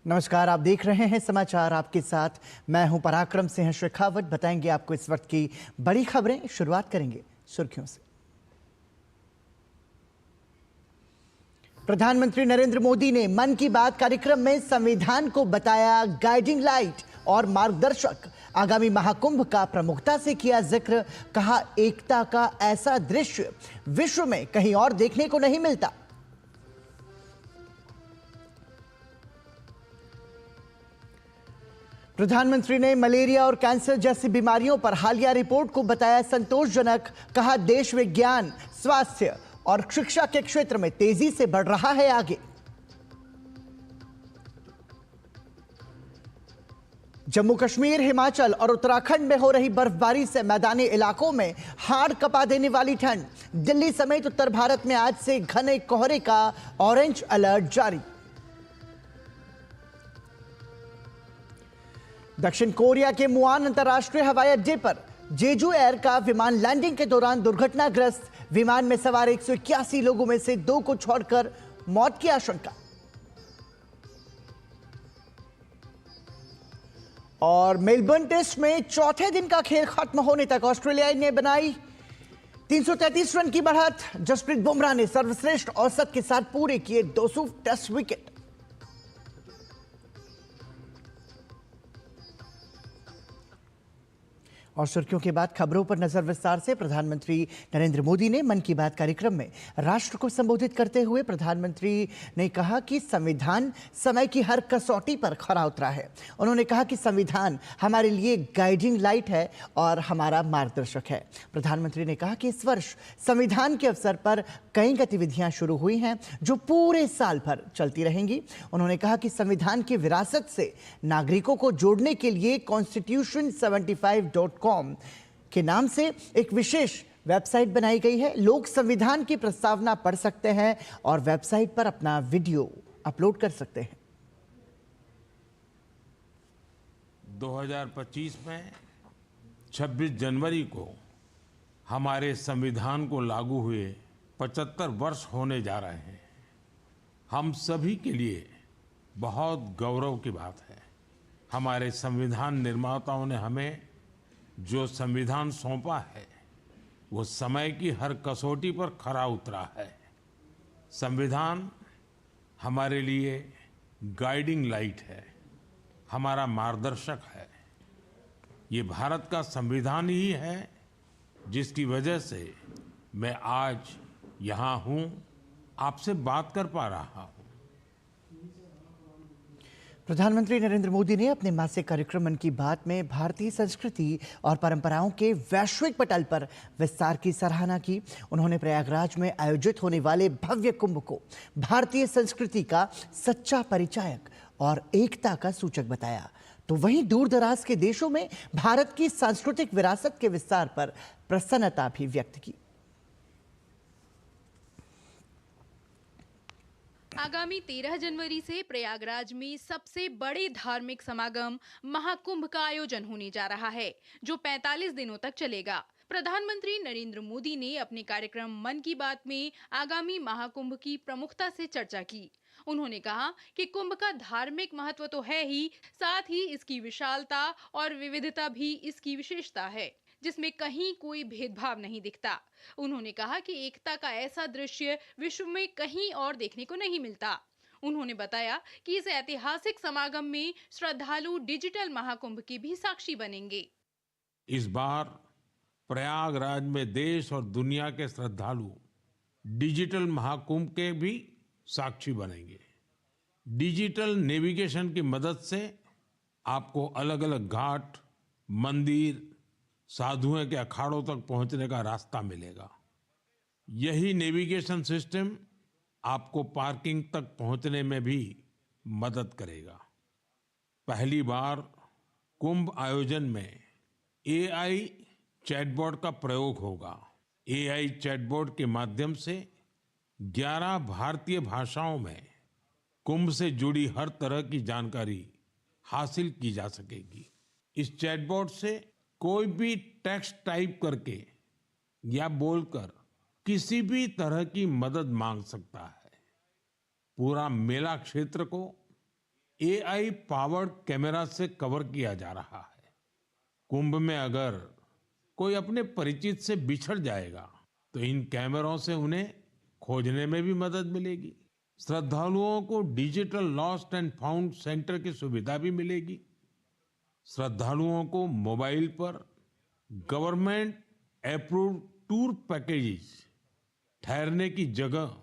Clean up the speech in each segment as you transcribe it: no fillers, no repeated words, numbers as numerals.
नमस्कार, आप देख रहे हैं समाचार आपके साथ। मैं हूं पराक्रम सिंह शेखावत। बताएंगे आपको इस वक्त की बड़ी खबरें। शुरुआत करेंगे सुर्खियों से। प्रधानमंत्री नरेंद्र मोदी ने मन की बात कार्यक्रम में संविधान को बताया गाइडिंग लाइट और मार्गदर्शक। आगामी महाकुंभ का प्रमुखता से किया जिक्र। कहा, एकता का ऐसा दृश्य विश्व में कहीं और देखने को नहीं मिलता। प्रधानमंत्री ने मलेरिया और कैंसर जैसी बीमारियों पर हालिया रिपोर्ट को बताया संतोषजनक। कहा, देश विज्ञान, स्वास्थ्य और शिक्षा के क्षेत्र में तेजी से बढ़ रहा है आगे। जम्मू कश्मीर, हिमाचल और उत्तराखंड में हो रही बर्फबारी से मैदानी इलाकों में हाड़ कपा देने वाली ठंड। दिल्ली समेत उत्तर भारत में आज से घने कोहरे का ऑरेंज अलर्ट जारी। दक्षिण कोरिया के मुआन अंतर्राष्ट्रीय हवाई अड्डे पर जेजू एयर का विमान लैंडिंग के दौरान दुर्घटनाग्रस्त। विमान में सवार 181 लोगों में से 2 को छोड़कर मौत की आशंका। और मेलबर्न टेस्ट में चौथे दिन का खेल खत्म होने तक ऑस्ट्रेलिया ने बनाई 333 रन की बढ़त। जसप्रीत बुमराह ने सर्वश्रेष्ठ औसत के साथ पूरे किए 200 टेस्ट विकेट। और सुर्खियों के बाद खबरों पर नजर विस्तार से। प्रधानमंत्री नरेंद्र मोदी ने मन की बात कार्यक्रम में राष्ट्र को संबोधित करते हुए प्रधानमंत्री ने कहा कि संविधान समय की हर कसौटी पर खरा उतरा है। उन्होंने कहा कि संविधान हमारे लिए गाइडिंग लाइट है और हमारा मार्गदर्शक है। प्रधानमंत्री ने कहा कि इस वर्ष संविधान के अवसर पर कई गतिविधियां शुरू हुई हैं जो पूरे साल भर चलती रहेंगी। उन्होंने कहा कि संविधान की विरासत से नागरिकों को जोड़ने के लिए constitution75.com के नाम से एक विशेष वेबसाइट बनाई गई है। लोग संविधान की प्रस्तावना पढ़ सकते हैं और वेबसाइट पर अपना वीडियो अपलोड कर सकते हैं। 2025 में 26 जनवरी को हमारे संविधान को लागू हुए 75 वर्ष होने जा रहे हैं। हम सभी के लिए बहुत गौरव की बात है। हमारे संविधान निर्माताओं ने हमें जो संविधान सौंपा है वो समय की हर कसौटी पर खरा उतरा है। संविधान हमारे लिए गाइडिंग लाइट है, हमारा मार्गदर्शक है। ये भारत का संविधान ही है जिसकी वजह से मैं आज यहाँ हूँ, आपसे बात कर पा रहा हूँ। प्रधानमंत्री नरेंद्र मोदी ने अपने मासिक कार्यक्रम मन की बात में भारतीय संस्कृति और परंपराओं के वैश्विक पटल पर विस्तार की सराहना की। उन्होंने प्रयागराज में आयोजित होने वाले भव्य कुंभ को भारतीय संस्कृति का सच्चा परिचायक और एकता का सूचक बताया। तो वहीं दूर दराज के देशों में भारत की सांस्कृतिक विरासत के विस्तार पर प्रसन्नता भी व्यक्त की। आगामी 13 जनवरी से प्रयागराज में सबसे बड़े धार्मिक समागम महाकुंभ का आयोजन होने जा रहा है, जो 45 दिनों तक चलेगा। प्रधानमंत्री नरेंद्र मोदी ने अपने कार्यक्रम मन की बात में आगामी महाकुंभ की प्रमुखता से चर्चा की। उन्होंने कहा कि कुंभ का धार्मिक महत्व तो है ही, साथ ही इसकी विशालता और विविधता भी इसकी विशेषता है, जिसमें कहीं कोई भेदभाव नहीं दिखता। उन्होंने कहा कि एकता का ऐसा दृश्य विश्व में कहीं और देखने को नहीं मिलता। उन्होंने बताया कि इस ऐतिहासिक समागम में श्रद्धालु डिजिटल महाकुंभ की भी साक्षी बनेंगे। इस बार प्रयागराज में देश और दुनिया के श्रद्धालु डिजिटल महाकुंभ के भी साक्षी बनेंगे। डिजिटल नेविगेशन की मदद से आपको अलग अलग घाट, मंदिर, साधुओं के अखाड़ों तक पहुंचने का रास्ता मिलेगा। यही नेविगेशन सिस्टम आपको पार्किंग तक पहुंचने में भी मदद करेगा। पहली बार कुंभ आयोजन में एआई चैटबॉट का प्रयोग होगा। एआई चैटबॉट के माध्यम से 11 भारतीय भाषाओं में कुंभ से जुड़ी हर तरह की जानकारी हासिल की जा सकेगी। इस चैटबॉट से कोई भी टेक्स्ट टाइप करके या बोलकर किसी भी तरह की मदद मांग सकता है। पूरा मेला क्षेत्र को एआई पावर्ड कैमरा से कवर किया जा रहा है। कुंभ में अगर कोई अपने परिचित से बिछड़ जाएगा तो इन कैमरों से उन्हें खोजने में भी मदद मिलेगी। श्रद्धालुओं को digital lost and found centre की सुविधा भी मिलेगी। श्रद्धालुओं को मोबाइल पर गवर्नमेंट अप्रूव्ड टूर पैकेजेस, ठहरने की जगह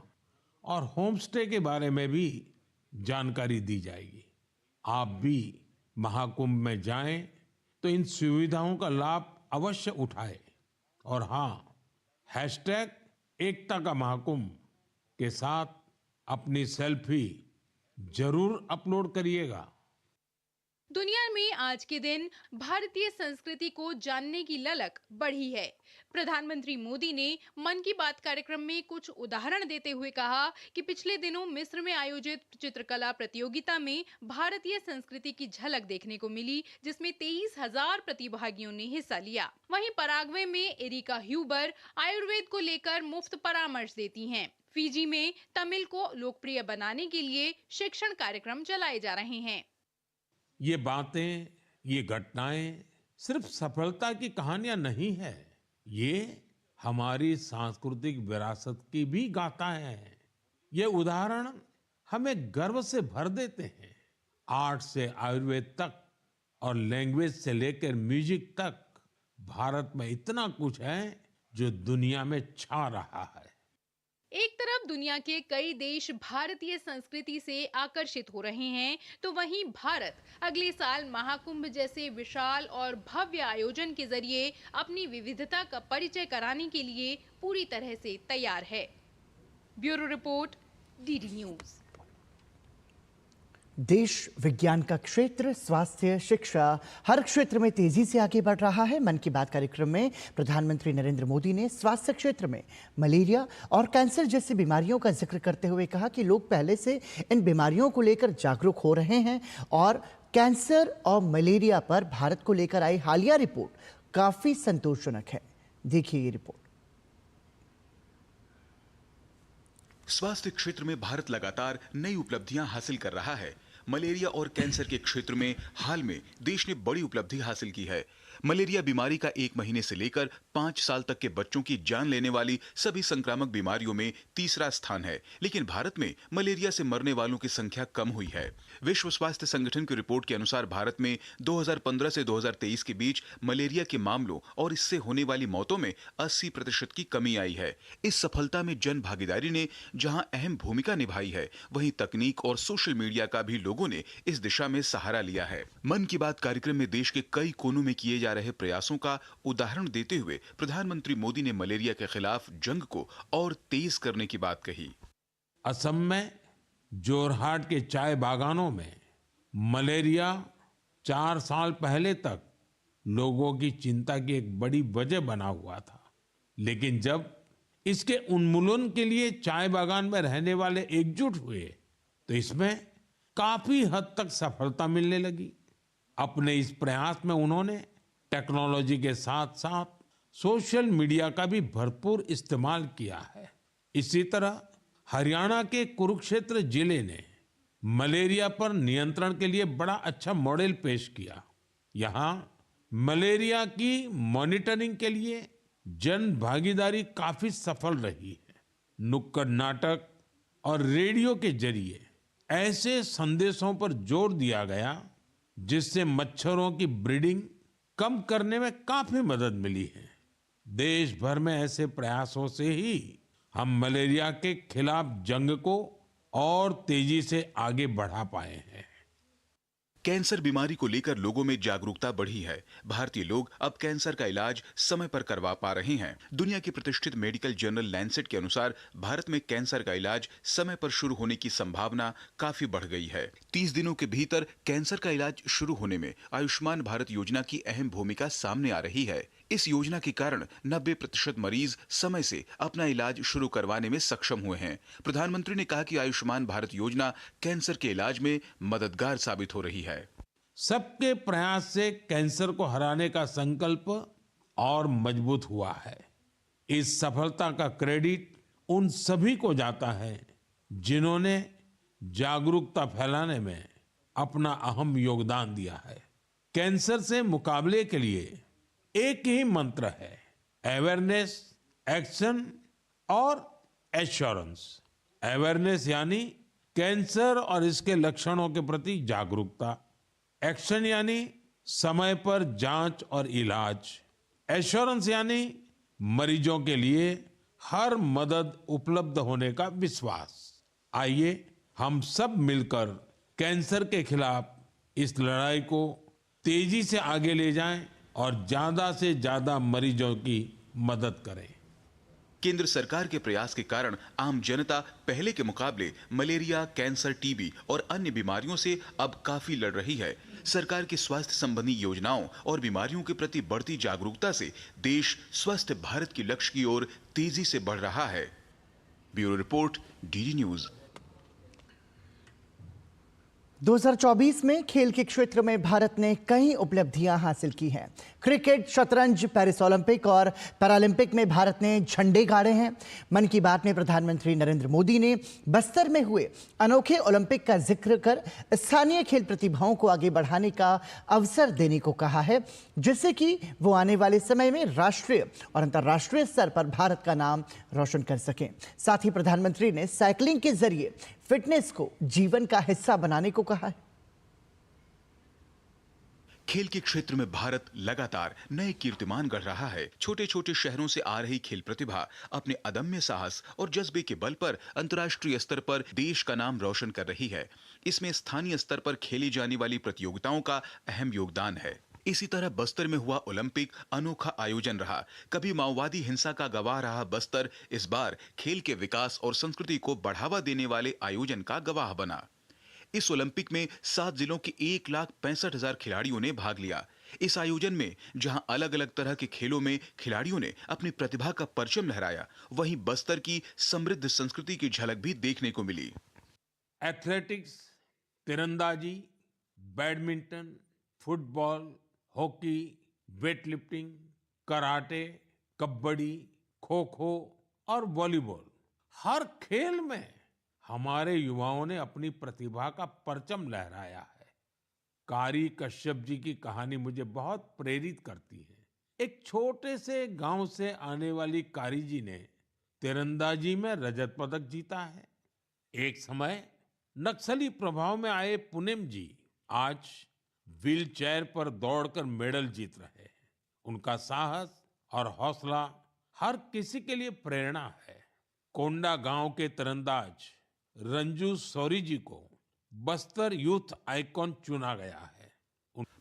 और होम स्टे के बारे में भी जानकारी दी जाएगी। आप भी महाकुंभ में जाएं तो इन सुविधाओं का लाभ अवश्य उठाएं। और हाँ, हैशटैग एकता का महाकुंभ के साथ अपनी सेल्फी जरूर अपलोड करिएगा। दुनिया में आज के दिन भारतीय संस्कृति को जानने की ललक बढ़ी है। प्रधानमंत्री मोदी ने मन की बात कार्यक्रम में कुछ उदाहरण देते हुए कहा कि पिछले दिनों मिस्र में आयोजित चित्रकला प्रतियोगिता में भारतीय संस्कृति की झलक देखने को मिली, जिसमें 23,000 प्रतिभागियों ने हिस्सा लिया। वहीं पराग्वे में एरिका ह्यूबर आयुर्वेद को लेकर मुफ्त परामर्श देती हैं। फिजी में तमिल को लोकप्रिय बनाने के लिए शिक्षण कार्यक्रम चलाए जा रहे हैं। ये बातें, ये घटनाएं सिर्फ सफलता की कहानियां नहीं है, ये हमारी सांस्कृतिक विरासत की भी गाथाएं हैं। ये उदाहरण हमें गर्व से भर देते हैं। आर्ट से आयुर्वेद तक और लैंग्वेज से लेकर म्यूजिक तक भारत में इतना कुछ है जो दुनिया में छा रहा है। एक तरफ दुनिया के कई देश भारतीय संस्कृति से आकर्षित हो रहे हैं, तो वहीं भारत अगले साल महाकुंभ जैसे विशाल और भव्य आयोजन के जरिए अपनी विविधता का परिचय कराने के लिए पूरी तरह से तैयार है। Bureau report, DD news. देश विज्ञान का क्षेत्र, स्वास्थ्य, शिक्षा हर क्षेत्र में तेजी से आगे बढ़ रहा है। मन की बात कार्यक्रम में प्रधानमंत्री नरेंद्र मोदी ने स्वास्थ्य क्षेत्र में मलेरिया और कैंसर जैसी बीमारियों का जिक्र करते हुए कहा कि लोग पहले से इन बीमारियों को लेकर जागरूक हो रहे हैं और कैंसर और मलेरिया पर भारत को लेकर आई हालिया रिपोर्ट काफी संतोषजनक है। देखिए ये रिपोर्ट। स्वास्थ्य क्षेत्र में भारत लगातार नई उपलब्धियां हासिल कर रहा है। मलेरिया और कैंसर के क्षेत्र में हाल में देश ने बड़ी उपलब्धि हासिल की है। मलेरिया बीमारी का 1 महीने से लेकर 5 साल तक के बच्चों की जान लेने वाली सभी संक्रामक बीमारियों में तीसरा स्थान है। लेकिन भारत में मलेरिया से मरने वालों की संख्या कम हुई है। विश्व स्वास्थ्य संगठन की रिपोर्ट के अनुसार भारत में 2015 से 2023 के बीच मलेरिया के मामलों और इससे होने वाली मौतों में 80% की कमी आई है। इस सफलता में जन भागीदारी ने जहां अहम भूमिका निभाई है, वहीं तकनीक और सोशल मीडिया का भी लोगों ने इस दिशा में सहारा लिया है। मन की बात कार्यक्रम में देश के कई कोनों में किए जा रहे प्रयासों का उदाहरण देते हुए प्रधानमंत्री मोदी ने मलेरिया के खिलाफ जंग को और तेज करने की बात कही। असम में जोरहाट के चाय बागानों में मलेरिया 4 साल पहले तक लोगों की चिंता की एक बड़ी वजह बना हुआ था, लेकिन जब इसके उन्मूलन के लिए चाय बागान में रहने वाले एकजुट हुए तो इसमें काफी हद तक सफलता मिलने लगी। अपने इस प्रयास में उन्होंने टेक्नोलॉजी के साथ साथ सोशल मीडिया का भी भरपूर इस्तेमाल किया है। इसी तरह हरियाणा के कुरुक्षेत्र जिले ने मलेरिया पर नियंत्रण के लिए बड़ा अच्छा मॉडल पेश किया। यहाँ मलेरिया की मॉनिटरिंग के लिए जन भागीदारी काफी सफल रही है। नुक्कड़ नाटक और रेडियो के जरिए ऐसे संदेशों पर जोर दिया गया जिससे मच्छरों की ब्रीडिंग कम करने में काफी मदद मिली है। देश भर में ऐसे प्रयासों से ही हम मलेरिया के खिलाफ जंग को और तेजी से आगे बढ़ा पाए हैं। कैंसर बीमारी को लेकर लोगों में जागरूकता बढ़ी है। भारतीय लोग अब कैंसर का इलाज समय पर करवा पा रहे हैं। दुनिया की प्रतिष्ठित मेडिकल जर्नल लैंसेट के अनुसार भारत में कैंसर का इलाज समय पर शुरू होने की संभावना काफी बढ़ गई है। 30 दिनों के भीतर कैंसर का इलाज शुरू होने में आयुष्मान भारत योजना की अहम भूमिका सामने आ रही है। इस योजना के कारण 90% मरीज समय से अपना इलाज शुरू करवाने में सक्षम हुए हैं। प्रधानमंत्री ने कहा कि आयुष्मान भारत योजना कैंसर के इलाज में मददगार साबित हो रही है। सबके प्रयास से कैंसर को हराने का संकल्प और मजबूत हुआ है। इस सफलता का क्रेडिट उन सभी को जाता है जिन्होंने जागरूकता फैलाने में अपना अहम योगदान दिया है। कैंसर से मुकाबले के लिए एक ही मंत्र है, अवेयरनेस, एक्शन और एश्योरेंस। अवेयरनेस यानी कैंसर और इसके लक्षणों के प्रति जागरूकता, एक्शन यानी समय पर जांच और इलाज, एश्योरेंस यानी मरीजों के लिए हर मदद उपलब्ध होने का विश्वास। आइए हम सब मिलकर कैंसर के खिलाफ इस लड़ाई को तेजी से आगे ले जाएं और ज्यादा से ज्यादा मरीजों की मदद करें। केंद्र सरकार के प्रयास के कारण आम जनता पहले के मुकाबले मलेरिया, कैंसर, टीबी और अन्य बीमारियों से अब काफी लड़ रही है। सरकार की स्वास्थ्य संबंधी योजनाओं और बीमारियों के प्रति बढ़ती जागरूकता से देश स्वस्थ भारत के लक्ष्य की ओर तेजी से बढ़ रहा है। Bureau report, DD news. 2024 में खेल के क्षेत्र में भारत ने कई उपलब्धियां हासिल की हैं। क्रिकेट, शतरंज, पेरिस ओलंपिक और पैरालंपिक में भारत ने झंडे गाड़े हैं। मन की बात में प्रधानमंत्री नरेंद्र मोदी ने बस्तर में हुए अनोखे ओलंपिक का जिक्र कर स्थानीय खेल प्रतिभाओं को आगे बढ़ाने का अवसर देने को कहा है, जिससे कि वो आने वाले समय में राष्ट्रीय और अंतर्राष्ट्रीय स्तर पर भारत का नाम रोशन कर सकें। साथ ही प्रधानमंत्री ने साइकिलिंग के जरिए फिटनेस को जीवन का हिस्सा बनाने को कहा है। खेल के क्षेत्र में भारत लगातार नए कीर्तिमान गढ़ रहा है। छोटे छोटे शहरों से आ रही खेल प्रतिभा अपने अदम्य साहस और जज्बे के बल पर अंतर्राष्ट्रीय स्तर पर देश का नाम रोशन कर रही है। इसमें स्थानीय स्तर पर खेली जाने वाली प्रतियोगिताओं का अहम योगदान है। इसी तरह बस्तर में हुआ ओलंपिक अनोखा आयोजन रहा। कभी माओवादी हिंसा का गवाह रहा बस्तर इस बार खेल के विकास और संस्कृति को बढ़ावा देने वाले आयोजन का गवाह बना। इस ओलंपिक में 7 जिलों के 1,65,000 खिलाड़ियों ने भाग लिया। इस आयोजन में जहां अलग अलग तरह के खेलों में खिलाड़ियों ने अपनी प्रतिभा का परचम लहराया, वहीं बस्तर की समृद्ध संस्कृति की झलक भी देखने को मिली। एथलेटिक्स, तीरंदाजी, badminton, football, hockey, weightlifting, karate, kabaddi, kho kho और वॉलीबॉल, हर खेल में हमारे युवाओं ने अपनी प्रतिभा का परचम लहराया है। कारी कश्यप जी की कहानी मुझे बहुत प्रेरित करती है। एक छोटे से गांव से आने वाली कारी जी ने तीरंदाजी में रजत पदक जीता है। एक समय नक्सली प्रभाव में आए पूनम जी आज व्हील चेयर पर दौड़कर मेडल जीत रहे हैं। उनका साहस और हौसला हर किसी के लिए प्रेरणा है। कोंडा गांव के तीरंदाज रंजू सौरी जी को बस्तर यूथ आइकॉन चुना गया है।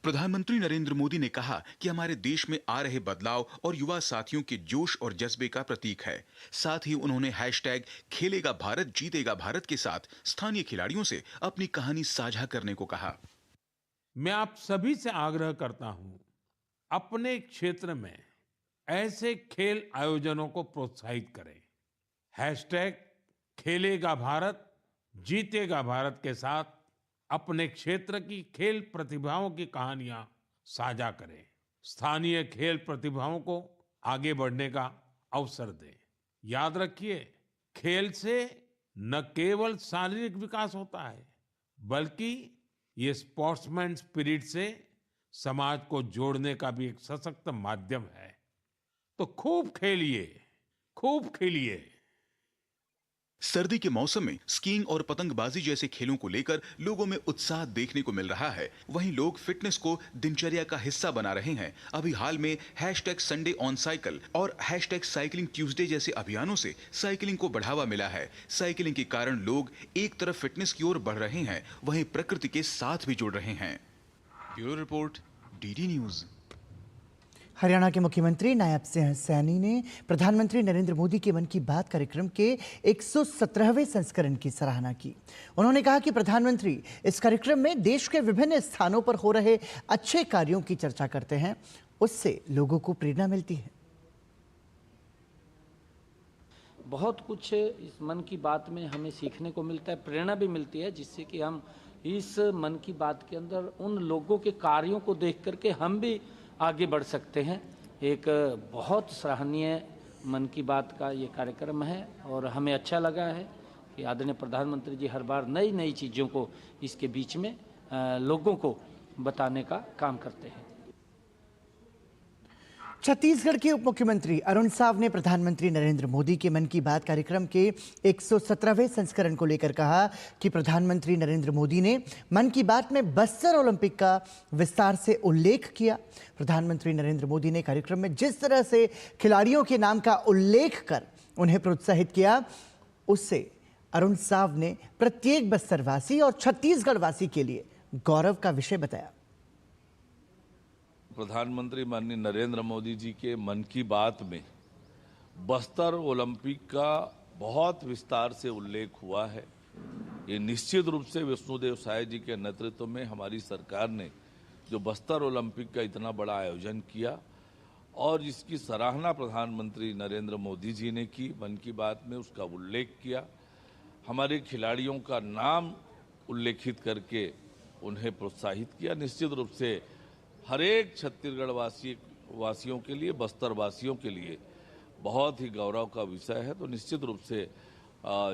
प्रधानमंत्री नरेंद्र मोदी ने कहा कि हमारे देश में आ रहे बदलाव और युवा साथियों के जोश और जज्बे का प्रतीक है। साथ ही उन्होंने हैशटैग खेलेगा भारत जीतेगा भारत के साथ स्थानीय खिलाड़ियों से अपनी कहानी साझा करने को कहा। मैं आप सभी से आग्रह करता हूं, अपने क्षेत्र में ऐसे खेल आयोजनों को प्रोत्साहित करें। हैशटैग खेलेगा भारत जीतेगा भारत के साथ अपने क्षेत्र की खेल प्रतिभाओं की कहानियां साझा करें। स्थानीय खेल प्रतिभाओं को आगे बढ़ने का अवसर दें। याद रखिए, खेल से न केवल शारीरिक विकास होता है, बल्कि ये स्पोर्ट्समैन स्पिरिट से समाज को जोड़ने का भी एक सशक्त माध्यम है। तो खूब खेलिए, खूब खेलिए। सर्दी के मौसम में स्कीइंग और पतंगबाजी जैसे खेलों को लेकर लोगों में उत्साह देखने को मिल रहा है। वहीं लोग फिटनेस को दिनचर्या का हिस्सा बना रहे हैं। अभी हाल में हैशटैग संडे ऑन साइकिल और हैशटैग साइकिलिंग ट्यूसडे जैसे अभियानों से साइकिलिंग को बढ़ावा मिला है। साइकिलिंग के कारण लोग एक तरफ फिटनेस की ओर बढ़ रहे हैं, वहीं प्रकृति के साथ भी जुड़ रहे हैं। Bureau report, DD news. Haryana के मुख्यमंत्री नायब सिंह सैनी ने प्रधानमंत्री नरेंद्र मोदी के मन की बात कार्यक्रम के 117वें संस्करण की सराहना की। उन्होंने कहा कि प्रधानमंत्री इस कार्यक्रम में देश के विभिन्न स्थानों पर हो रहे अच्छे कार्यों की चर्चा करते हैं, उससे लोगों को प्रेरणा मिलती है। बहुत कुछ इस मन की बात में हमें सीखने को मिलता है, प्रेरणा भी मिलती है, जिससे कि हम इस मन की बात के अंदर उन लोगों के कार्यों को देख करके हम भी आगे बढ़ सकते हैं। एक बहुत सराहनीय मन की बात का ये कार्यक्रम है और हमें अच्छा लगा है कि आदरणीय प्रधानमंत्री जी हर बार नई नई चीज़ों को इसके बीच में लोगों को बताने का काम करते हैं। छत्तीसगढ़ के उप मुख्यमंत्री अरुण साव ने प्रधानमंत्री नरेंद्र मोदी के मन की बात कार्यक्रम के 117वें संस्करण को लेकर कहा कि प्रधानमंत्री नरेंद्र मोदी ने मन की बात में बस्तर ओलंपिक का विस्तार से उल्लेख किया। प्रधानमंत्री नरेंद्र मोदी ने कार्यक्रम में जिस तरह से खिलाड़ियों के नाम का उल्लेख कर उन्हें प्रोत्साहित किया, उससे अरुण साव ने प्रत्येक बस्तरवासी और छत्तीसगढ़वासी के लिए गौरव का विषय बताया। प्रधानमंत्री माननीय नरेंद्र मोदी जी के मन की बात में बस्तर ओलंपिक का बहुत विस्तार से उल्लेख हुआ है। ये निश्चित रूप से विष्णुदेव साय जी के नेतृत्व में हमारी सरकार ने जो बस्तर ओलंपिक का इतना बड़ा आयोजन किया और जिसकी सराहना प्रधानमंत्री नरेंद्र मोदी जी ने की, मन की बात में उसका उल्लेख किया, हमारे खिलाड़ियों का नाम उल्लेखित करके उन्हें प्रोत्साहित किया। निश्चित रूप से हर एक छत्तीसगढ़ वासियों के लिए, बस्तर वासियों के लिए बहुत ही गौरव का विषय है। तो निश्चित रूप से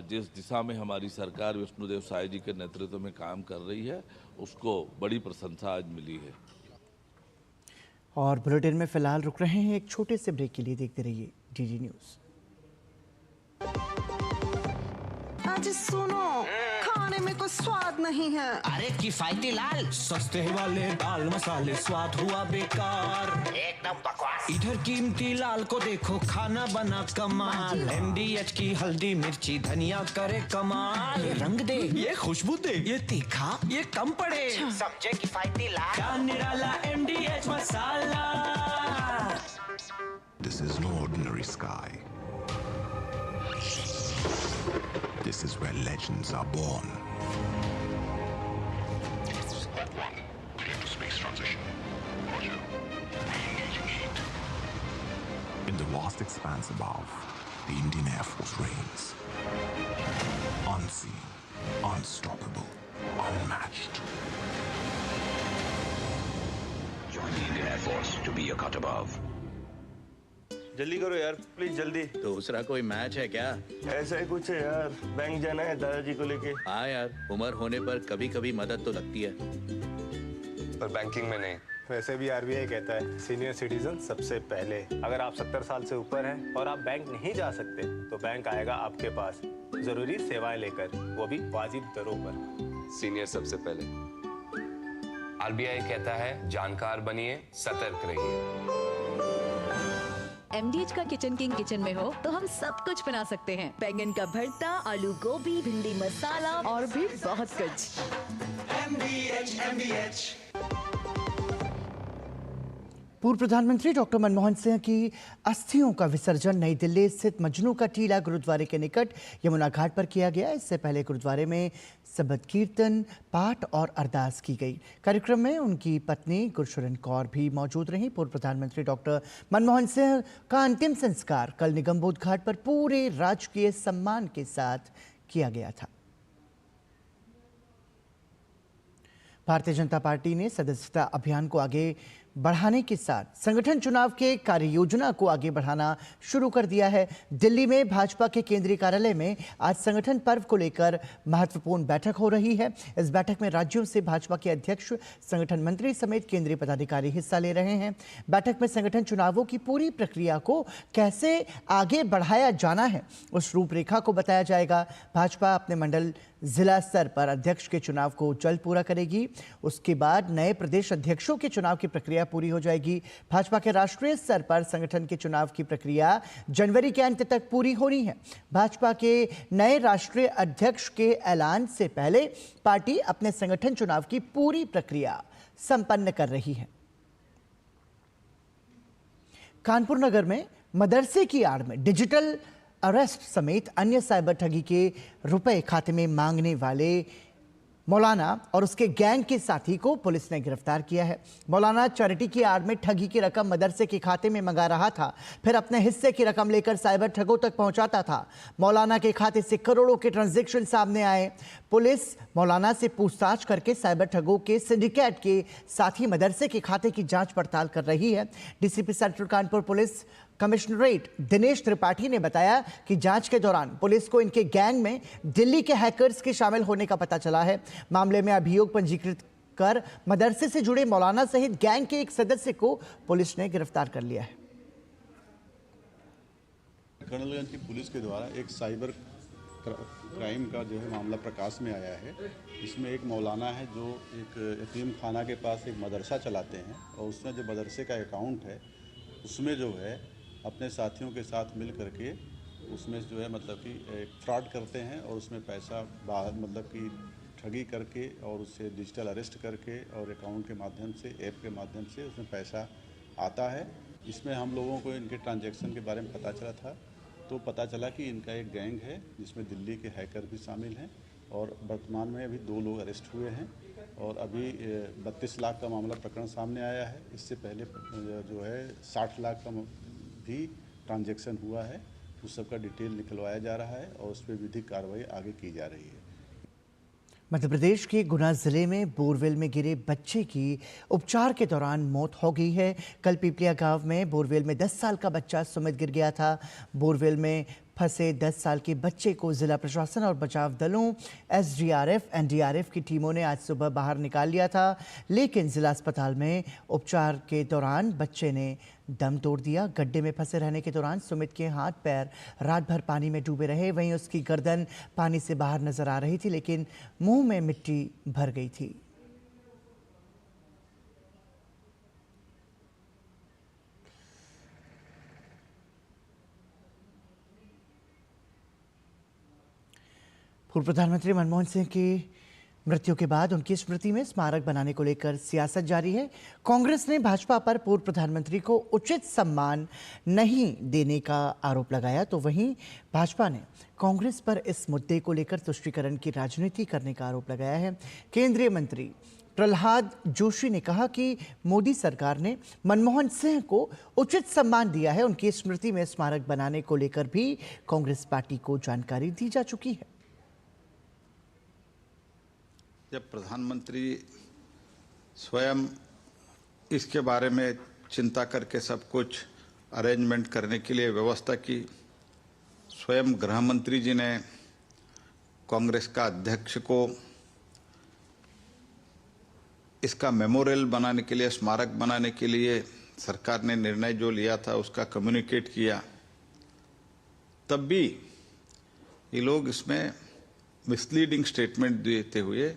जिस दिशा में हमारी सरकार विष्णुदेव साय जी के नेतृत्व में काम कर रही है, उसको बड़ी प्रशंसा आज मिली है। और बुलेटिन में फिलहाल रुक रहे हैं एक छोटे से ब्रेक के लिए। देखते रहिए डीडी न्यूज़। आज सुनो, खाने में कोई स्वाद नहीं है। अरे किफायती लाल सस्ते वाले दाल मसाले स्वाद हुआ बेकार, एकदम बकवास। इधर कीमती लाल को देखो खाना बना कमाल, MDH की हल्दी मिर्ची धनिया करे कमाल। ये रंग दे, ये खुशबू दे, ये तीखा, ये कम पड़े, समझे किफायती लाल का निराला MDH masala. This is no ordinary sky. This is where legends are born. Space transition. Roger. Re-engaging heat. In the vast expanse above, the Indian Air Force reigns. Unseen, unstoppable, unmatched. Join the Indian Air Force to be a cut above. जल्दी करो यार, please जल्दी। दूसरा कोई match है क्या? ऐसा ही कुछ है यार, बैंक जाना है दादाजी को लेके। हाँ यार, उम्र होने पर कभी कभी मदद तो लगती है, पर बैंकिंग में नहीं। वैसे भी RBI कहता है सीनियर सिटीजन सबसे पहले। अगर आप 70 साल से ऊपर हैं और आप बैंक नहीं जा सकते तो बैंक आएगा आपके पास जरूरी सेवाएं लेकर, वो भी वाजिब दरों पर। सीनियर सबसे पहले। RBI कहता है जानकार बनिए, सतर्क रहिए। MDH का किचन किंग किचन में हो तो हम सब कुछ बना सकते हैं। बैंगन का भरता, आलू गोभी, भिंडी मसाला और भी बहुत कुछ। MDH। पूर्व प्रधानमंत्री डॉक्टर मनमोहन सिंह की अस्थियों का विसर्जन नई दिल्ली स्थित मजनू का टीला गुरुद्वारे के निकट यमुना घाट पर किया गया। इससे पहले गुरुद्वारे में सबद कीर्तन, पाठ और अरदास की गई। कार्यक्रम में उनकी पत्नी गुरशरण कौर भी मौजूद रहीं। पूर्व प्रधानमंत्री डॉक्टर मनमोहन सिंह का अंतिम संस्कार कल निगमबोध घाट पर पूरे राजकीय सम्मान के साथ किया गया था। भारतीय जनता पार्टी ने सदस्यता अभियान को आगे बढ़ाने के साथ संगठन चुनाव के कार्य योजना को आगे बढ़ाना शुरू कर दिया है। दिल्ली में भाजपा के केंद्रीय कार्यालय में आज संगठन पर्व को लेकर महत्वपूर्ण बैठक हो रही है। इस बैठक में राज्यों से भाजपा के अध्यक्ष, संगठन मंत्री समेत केंद्रीय पदाधिकारी हिस्सा ले रहे हैं। बैठक में संगठन चुनावों की पूरी प्रक्रिया को कैसे आगे बढ़ाया जाना है, उस रूपरेखा को बताया जाएगा। भाजपा अपने मंडल जिला स्तर पर अध्यक्ष के चुनाव को जल्द पूरा करेगी। उसके बाद नए प्रदेश अध्यक्षों के चुनाव की प्रक्रिया पूरी हो जाएगी। भाजपा के राष्ट्रीय स्तर पर संगठन के चुनाव की प्रक्रिया जनवरी के अंत तक पूरी होनी है। भाजपा के नए राष्ट्रीय अध्यक्ष के ऐलान से पहले पार्टी अपने संगठन चुनाव की पूरी प्रक्रिया संपन्न कर रही है। कानपुर नगर में मदरसे की आड़ में डिजिटल अरेस्ट समेत अन्य साइबर ठगी के रुपए खाते में मांगने वाले मौलाना और उसके गैंग के साथी को पुलिस ने गिरफ्तार किया है। मौलाना चैरिटी की आड़ में ठगी की रकम मदरसे के खाते में मंगा रहा था, फिर अपने हिस्से की रकम लेकर साइबर ठगों तक पहुंचाता था। मौलाना के खाते से करोड़ों के ट्रांजैक्शन सामने आए। पुलिस मौलाना से पूछताछ करके साइबर ठगों के सिंडिकेट के साथ ही मदरसे के खाते की जांच पड़ताल कर रही है। DCP central Kanpur police commissionerate Dinesh Tripathi ने बताया कि जांच के दौरान पुलिस को इनके गैंग में दिल्ली के हैकर्स के शामिल होने का पता चला है। मामले में अभियोग पंजीकृत कर मदरसे से जुड़े मौलाना सहित गैंग के एक सदस्य को पुलिस ने गिरफ्तार कर लिया है। कर्नलगंज की पुलिस के द्वारा एक साइबर क्राइम का जो है मामला प्रकाश में आया है। इसमें एक मौलाना है जो एक यतीम खाना के पास एक मदरसा चलाते हैं और उसमें जो मदरसे का अकाउंट है उसमें जो है अपने साथियों के साथ मिल करके उसमें जो है मतलब कि एक फ्रॉड करते हैं और उसमें पैसा बाहर मतलब कि ठगी करके और उससे डिजिटल अरेस्ट करके और अकाउंट के माध्यम से ऐप के माध्यम से उसमें पैसा आता है। इसमें हम लोगों को इनके ट्रांजैक्शन के बारे में पता चला था, तो पता चला कि इनका एक गैंग है जिसमें दिल्ली के हैकर भी शामिल हैं और वर्तमान में अभी 2 लोग अरेस्ट हुए हैं और अभी 32 लाख का मामला प्रकरण सामने आया है। इससे पहले जो है 60 लाख का भी ट्रांजैक्शन हुआ है, उस सब का डिटेल निकलवाया जा रहा है और उस पर विधिक कार्रवाई आगे की जा रही है। मध्य प्रदेश के गुना जिले में बोरवेल में गिरे बच्चे की उपचार के दौरान मौत हो गई है। कल पीपलिया गांव में बोरवेल में 10 साल का बच्चा सुमित गिर गया था। बोरवेल में फंसे 10 साल के बच्चे को जिला प्रशासन और बचाव दलों एसडीआरएफ एनडीआरएफ की टीमों ने आज सुबह बाहर निकाल लिया था, लेकिन जिला अस्पताल में उपचार के दौरान बच्चे ने दम तोड़ दिया। गड्ढे में फंसे रहने के दौरान सुमित के हाथ पैर रात भर पानी में डूबे रहे। वहीं उसकी गर्दन पानी से बाहर नजर आ रही थी, लेकिन मुंह में मिट्टी भर गई थी। पूर्व प्रधानमंत्री मनमोहन सिंह की मृत्यु के बाद उनकी स्मृति में स्मारक बनाने को लेकर सियासत जारी है। कांग्रेस ने भाजपा पर पूर्व प्रधानमंत्री को उचित सम्मान नहीं देने का आरोप लगाया, तो वहीं भाजपा ने कांग्रेस पर इस मुद्दे को लेकर तुष्टीकरण की राजनीति करने का आरोप लगाया है। केंद्रीय मंत्री प्रहलाद जोशी ने कहा कि मोदी सरकार ने मनमोहन सिंह को उचित सम्मान दिया है। उनकी स्मृति में स्मारक बनाने को लेकर भी कांग्रेस पार्टी को जानकारी दी जा चुकी है। जब प्रधानमंत्री स्वयं इसके बारे में चिंता करके सब कुछ अरेंजमेंट करने के लिए व्यवस्था की, स्वयं गृह मंत्री जी ने कांग्रेस का अध्यक्ष को इसका मेमोरियल बनाने के लिए, स्मारक बनाने के लिए सरकार ने निर्णय जो लिया था उसका कम्युनिकेट किया, तब भी ये लोग इसमें मिसलीडिंग स्टेटमेंट देते हुए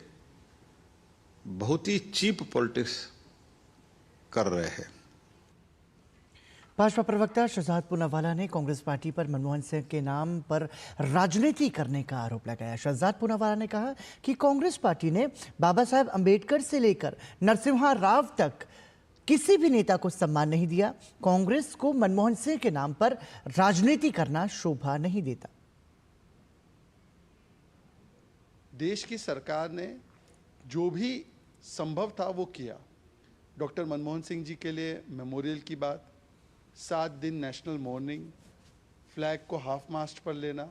बहुत ही चीप पॉलिटिक्स कर रहे हैं। भाजपा प्रवक्ता शहजाद पूनावाला ने कांग्रेस पार्टी पर मनमोहन सिंह के नाम पर राजनीति करने का आरोप लगाया। शहजाद पूनावाला ने कहा कि कांग्रेस पार्टी ने बाबा साहेब अंबेडकर से लेकर नरसिम्हा राव तक किसी भी नेता को सम्मान नहीं दिया। कांग्रेस को मनमोहन सिंह के नाम पर राजनीति करना शोभा नहीं देता। देश की सरकार ने जो भी संभव था वो किया। डॉक्टर मनमोहन सिंह जी के लिए मेमोरियल की बात, 7 दिन नेशनल मॉर्निंग, फ्लैग को हाफ मास्ट पर लेना,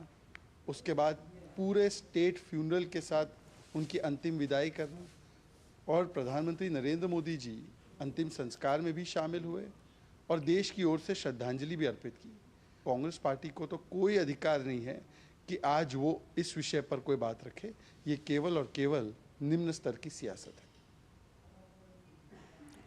उसके बाद पूरे स्टेट फ्यूनरल के साथ उनकी अंतिम विदाई करना, और प्रधानमंत्री नरेंद्र मोदी जी अंतिम संस्कार में भी शामिल हुए और देश की ओर से श्रद्धांजलि भी अर्पित की। कांग्रेस पार्टी को तो कोई अधिकार नहीं है कि आज वो इस विषय पर कोई बात रखे। ये केवल और केवल निम्न स्तर की सियासत है।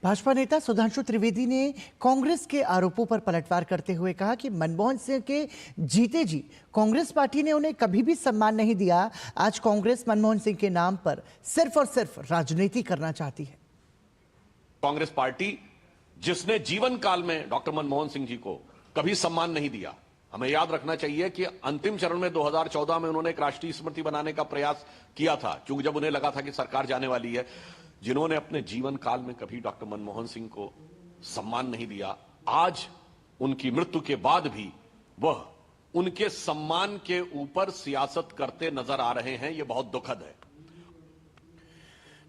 भाजपा नेता सुधांशु त्रिवेदी ने कांग्रेस के आरोपों पर पलटवार करते हुए कहा कि मनमोहन सिंह के जीते जी कांग्रेस पार्टी ने उन्हें कभी भी सम्मान नहीं दिया। आज कांग्रेस मनमोहन सिंह के नाम पर सिर्फ और सिर्फ राजनीति करना चाहती है। कांग्रेस पार्टी जिसने जीवन काल में डॉक्टर मनमोहन सिंह जी को कभी सम्मान नहीं दिया, हमें याद रखना चाहिए कि अंतिम चरण में 2014 में उन्होंने एक राष्ट्रीय स्मृति बनाने का प्रयास किया था, क्योंकि जब उन्हें लगा था कि सरकार जाने वाली है। जिन्होंने अपने जीवन काल में कभी डॉक्टर मनमोहन सिंह को सम्मान नहीं दिया, आज उनकी मृत्यु के बाद भी वह उनके सम्मान के ऊपर सियासत करते नजर आ रहे हैं। यह बहुत दुखद है।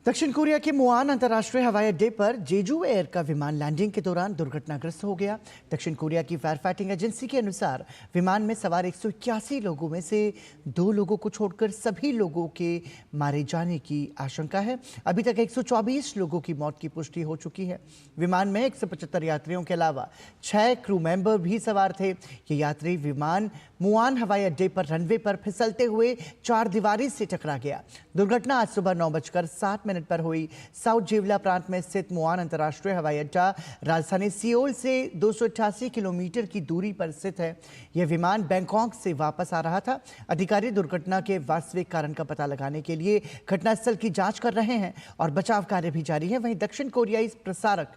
दक्षिण कोरिया के मुआन अंतर्राष्ट्रीय हवाई अड्डे पर जेजू एयर का विमान लैंडिंग के दौरान दुर्घटनाग्रस्त हो गया। दक्षिण कोरिया की फायर फाइटिंग एजेंसी के अनुसार विमान में सवार 181 लोगों में से 2 लोगों को छोड़कर सभी लोगों के मारे जाने की आशंका है। अभी तक 124 लोगों की मौत की पुष्टि हो चुकी है। विमान में 175 यात्रियों के अलावा 6 क्रू मेंबर भी सवार थे। ये यात्री विमान मुआन हवाई अड्डे पर रनवे पर फिसलते हुए चारदीवारी से टकरा गया। दुर्घटना आज सुबह 9:07 पर हुई। साउथ जेवला प्रांत में स्थित मुआन अंतर्राष्ट्रीय हवाई अड्डा राजधानी सियोल से 288 किलोमीटर की दूरी पर स्थित है। यह विमान बैंकॉक से वापस आ रहा था। अधिकारी दुर्घटना के वास्तविक कारण का पता लगाने के लिए घटनास्थल की जांच कर रहे हैं और बचाव कार्य भी जारी है। वहीं दक्षिण कोरियाई प्रसारक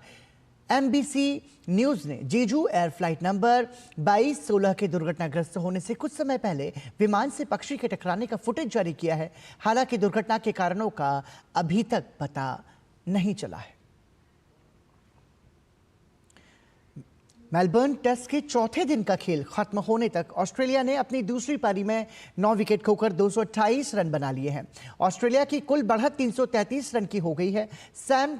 MBC न्यूज ने जेजू एयर फ्लाइट नंबर 2216 के दुर्घटनाग्रस्त होने से कुछ समय पहले विमान से पक्षी के टकराने का फुटेज जारी किया है। हालांकि दुर्घटना के कारणों का अभी तक पता नहीं चला है। मेलबर्न टेस्ट के चौथे दिन का खेल खत्म होने तक ऑस्ट्रेलिया ने अपनी दूसरी पारी में 9 विकेट खोकर 228 रन बना लिए हैं। ऑस्ट्रेलिया की कुल बढ़त 333 रन की हो गई है। सैम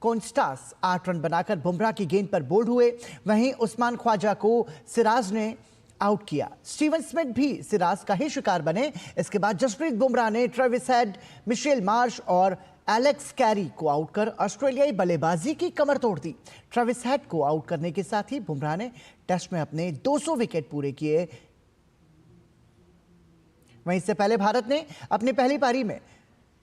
कॉन्स्टास 8 रन बनाकर बुमराह की गेंद पर बोल्ड हुए। वहीं उस्मान ख्वाजा को सिराज ने आउट किया। स्टीवन स्मिथ भी सिराज का ही शिकार बने। इसके बाद जसप्रीत बुमराह ने ट्रेविस हेड, मिशेल मार्श और एलेक्स कैरी को आउट कर ऑस्ट्रेलियाई बल्लेबाजी की कमर तोड़ दी। ट्रेविस हेड को आउट करने के साथ ही बुमराह ने टेस्ट में अपने 200 विकेट पूरे किए। वहीं इससे पहले भारत ने अपनी पहली पारी में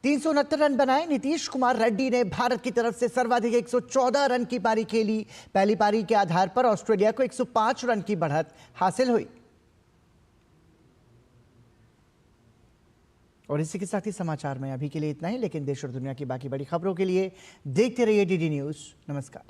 369 रन बनाए। नीतीश कुमार रेड्डी ने भारत की तरफ से सर्वाधिक 114 रन की पारी खेली। पहली पारी के आधार पर ऑस्ट्रेलिया को 105 रन की बढ़त हासिल हुई। और इसी के साथ ही समाचार में अभी के लिए इतना ही, लेकिन देश और दुनिया की बाकी बड़ी खबरों के लिए देखते रहिए DD न्यूज। नमस्कार।